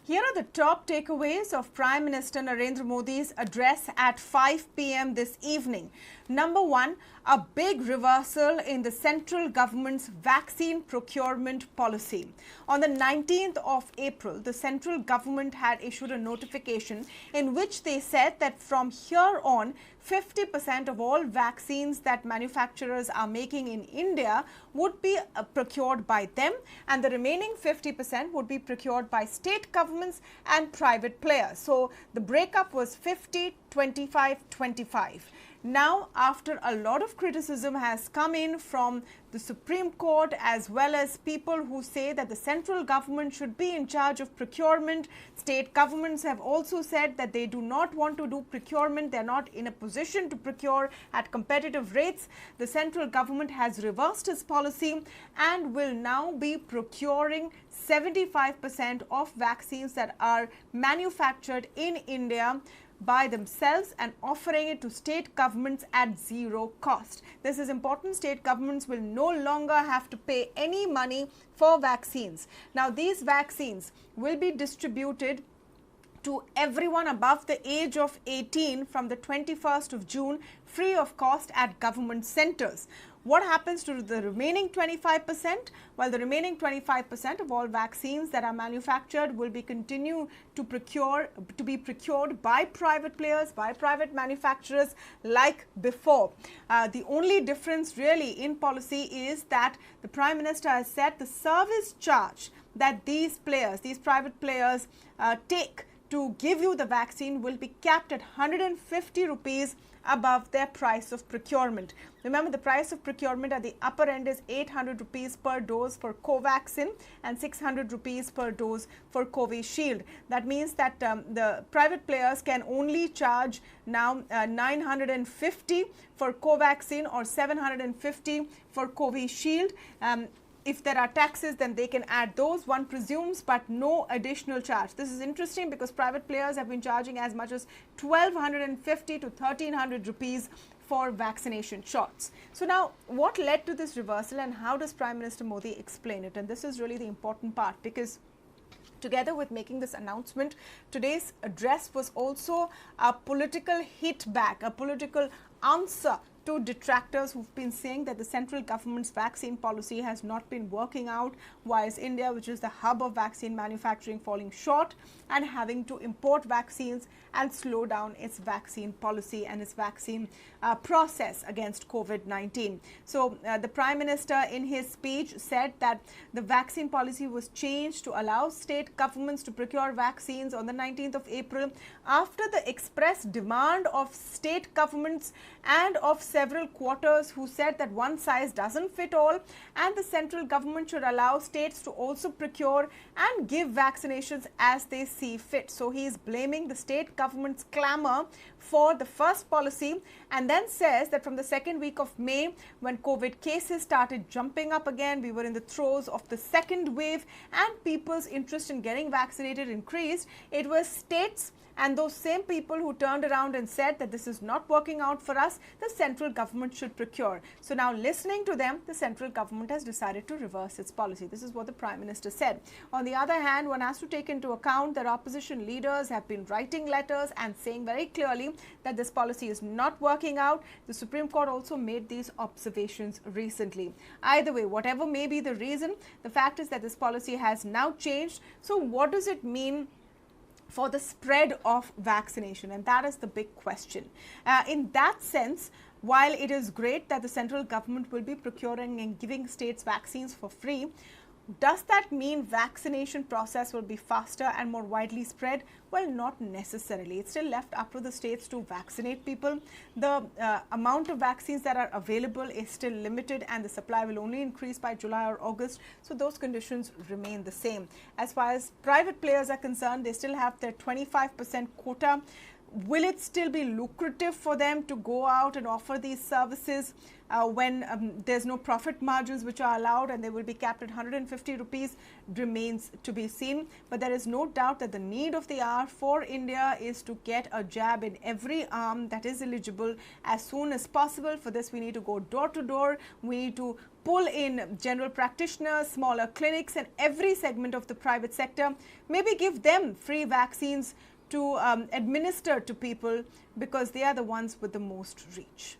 Here are the top takeaways of Prime Minister Narendra Modi's address at 5 p.m. this evening. Number one, a big reversal in the central government's vaccine procurement policy. On the 19th of April, the central government had issued a notification in which they said that from here on, 50% of all vaccines that manufacturers are making in India would be procured by them, and the remaining 50% would be procured by state governments and private players. So the breakup was 50, 25, 25. Now, after a lot of criticism has come in from the Supreme Court as well as people who say that the central government should be in charge of procurement, state governments have also said that they do not want to do procurement, they are not in a position to procure at competitive rates. The central government has reversed its policy and will now be procuring 75% of vaccines that are manufactured in India by themselves and offering it to state governments at zero cost. This is important. State governments will no longer have to pay any money for vaccines. Now, these vaccines will be distributed to everyone above the age of 18 from the 21st of June, free of cost at government centers. What happens to the remaining 25%? Well, the remaining 25% of all vaccines that are manufactured will be continued to be procured by private players, by private manufacturers like before. The only difference really in policy is that the Prime Minister has said the service charge that these private players take to give you the vaccine will be capped at 150 rupees above their price of procurement. Remember, the price of procurement at the upper end is 800 rupees per dose for Covaxin and 600 rupees per dose for Covishield. That means that the private players can only charge now 950 for Covaxin or 750 for Covishield. If there are taxes, then they can add those, one presumes, but no additional charge. This is interesting because private players have been charging as much as 1250 to 1300 rupees for vaccination shots. So now, what led to this reversal and how does Prime Minister Modi explain it? And this is really the important part, because together with making this announcement, today's address was also a political hit back, a political answer to detractors who've been saying that the central government's vaccine policy has not been working out, whilst India, which is the hub of vaccine manufacturing, falling short and having to import vaccines and slow down its vaccine policy and its vaccine process against COVID-19. So the Prime Minister in his speech said that the vaccine policy was changed to allow state governments to procure vaccines on the 19th of April after the express demand of state governments and of several quarters who said that one size doesn't fit all, and the central government should allow states to also procure and give vaccinations as they see fit. So he is blaming the state government's clamor for the first policy, and then says that from the second week of May, when COVID cases started jumping up again, we were in the throes of the second wave and people's interest in getting vaccinated increased. It was states and those same people who turned around and said that this is not working out for us, the central government should procure. So now, listening to them, the central government has decided to reverse its policy. This is what the Prime Minister said. On the other hand, one has to take into account that opposition leaders have been writing letters and saying very clearly that this policy is not working out. The Supreme Court also made these observations recently. Either way, whatever may be the reason, the fact is that this policy has now changed. So what does it mean for the spread of vaccination? And that is the big question. In that sense, while it is great that the central government will be procuring and giving states vaccines for free, does that mean vaccination process will be faster and more widely spread? Well, not necessarily. It's still left up to the states to vaccinate people. The amount of vaccines that are available is still limited, and the supply will only increase by July or August. So those conditions remain the same. As far as private players are concerned, they still have their 25% quota. Will it still be lucrative for them to go out and offer these services when there's no profit margins which are allowed and they will be capped at 150 rupees? Remains to be seen. But there is no doubt that the need of the hour for India is to get a jab in every arm that is eligible as soon as possible. For this, we need to go door to door. We need to pull in general practitioners, smaller clinics, and every segment of the private sector. Maybe give them free vaccines to administer to people, because they are the ones with the most reach.